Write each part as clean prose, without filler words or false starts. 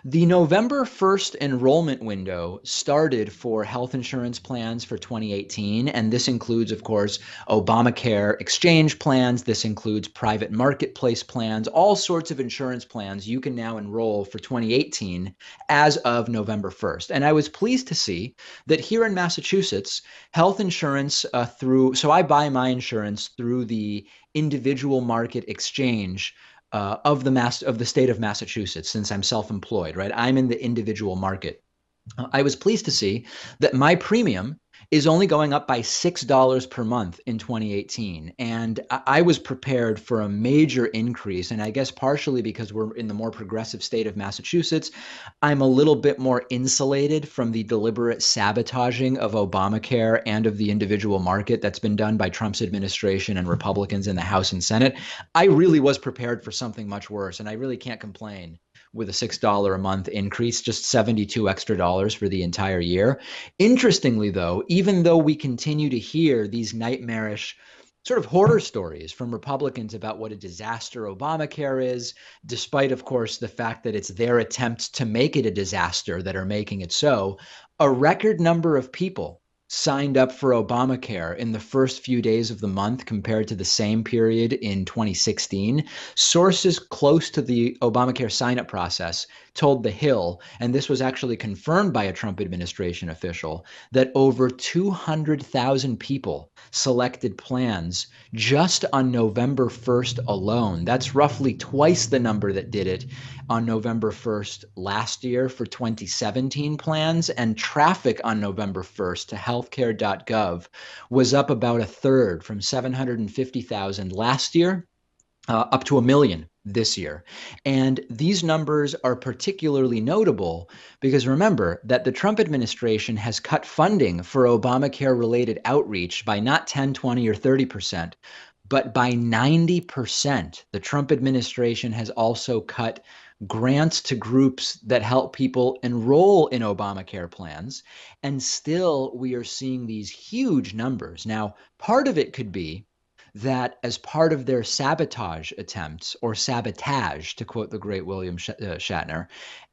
The November 1st enrollment window started for health insurance plans for 2018, and this includes, of course, Obamacare exchange plans. This includes private marketplace plans, all sorts of insurance plans you can now enroll for 2018 as of November 1st. And I was pleased to see that here in Massachusetts, health insurance so I buy my insurance through the individual market exchange of the state of Massachusetts, since I'm self-employed, right? I'm in the individual market. I was pleased to see that my premium is only going up by $6 per month in 2018. And I was prepared for a major increase. And I guess partially because we're in the more progressive state of Massachusetts, I'm a little bit more insulated from the deliberate sabotaging of Obamacare and of the individual market that's been done by Trump's administration and Republicans in the House and Senate. I really was prepared for something much worse, and I really can't complain with a $6 a month increase, just 72 extra dollars for the entire year. Interestingly, though, even though we continue to hear these nightmarish sort of horror stories from Republicans about what a disaster Obamacare is, despite, of course, the fact that it's their attempts to make it a disaster that are making it so, a record number of people signed up for Obamacare in the first few days of the month compared to the same period in 2016. Sources close to the Obamacare sign-up process told The Hill, and this was actually confirmed by a Trump administration official, that over 200,000 people selected plans just on November 1st alone. That's roughly twice the number that did it on November 1st last year for 2017 plans, and traffic on November 1st to healthcare.gov was up about a third, from 750,000 last year up to 1 million this year. And these numbers are particularly notable because remember that the Trump administration has cut funding for Obamacare-related outreach by not 10, 20, or 30%, but by 90%. The Trump administration has also cut grants to groups that help people enroll in Obamacare plans. And still, we are seeing these huge numbers. Now, part of it could be that as part of their sabotage attempts, or sabotage, to quote the great William Shatner,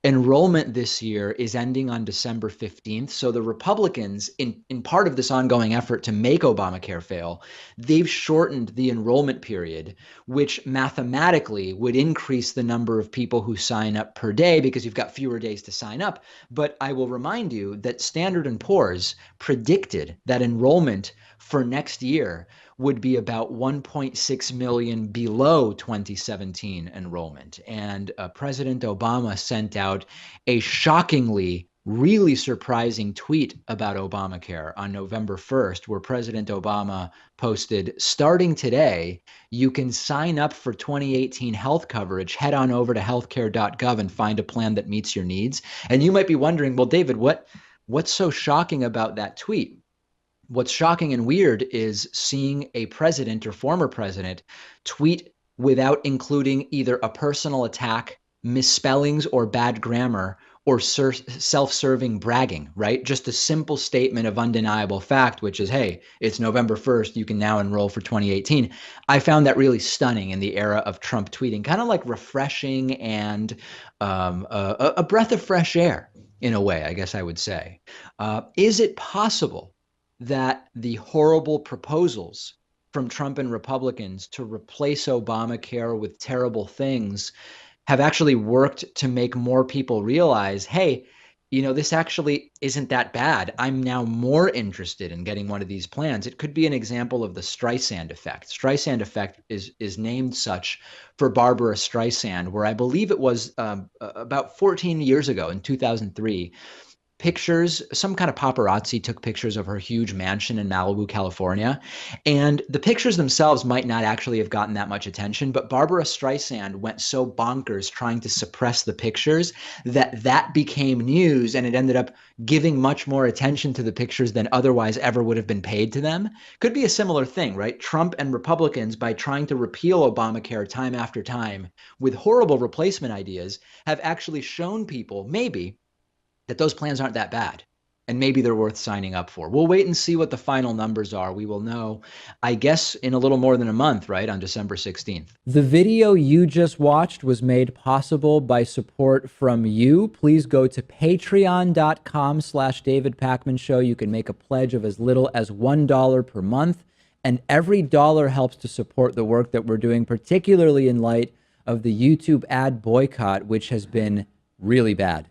enrollment this year is ending on December 15th. So the Republicans, in part of this ongoing effort to make Obamacare fail, they've shortened the enrollment period, which mathematically would increase the number of people who sign up per day because you've got fewer days to sign up. But I will remind you that Standard & Poor's predicted that enrollment for next year would be about 1.6 million below 2017 enrollment. And President Obama sent out a shockingly, really surprising tweet about Obamacare on November 1st, where President Obama posted, "Starting today, you can sign up for 2018 health coverage. Head on over to healthcare.gov and find a plan that meets your needs." And you might be wondering, well, David, what's so shocking about that tweet? What's shocking and weird is seeing a president or former president tweet without including either a personal attack, misspellings, or bad grammar, or self-serving bragging, right? Just a simple statement of undeniable fact, which is, hey, it's November 1st, you can now enroll for 2018. I found that really stunning in the era of Trump tweeting, kind of like refreshing and a breath of fresh air in a way, I guess I would say. Is it possible that the horrible proposals from Trump and Republicans to replace Obamacare with terrible things have actually worked to make more people realize, hey, this actually isn't that bad. I'm now more interested in getting one of these plans. It could be an example of the Streisand effect. Streisand effect is named such for Barbara Streisand, where I believe it was about 14 years ago in 2003. Pictures, some kind of paparazzi took pictures of her huge mansion in Malibu, California. And the pictures themselves might not actually have gotten that much attention, but Barbara Streisand went so bonkers trying to suppress the pictures that became news, and it ended up giving much more attention to the pictures than otherwise ever would have been paid to them. Could be a similar thing, right? Trump and Republicans, by trying to repeal Obamacare time after time with horrible replacement ideas, have actually shown people, maybe, that those plans aren't that bad. and maybe they're worth signing up for. We'll wait and see what the final numbers are. We will know, I guess, in a little more than a month, right? On December 16th. The video you just watched was made possible by support from you. Please go to patreon.com/David Pakman Show. You can make a pledge of as little as $1 per month. And every dollar helps to support the work that we're doing, particularly in light of the YouTube ad boycott, which has been really bad.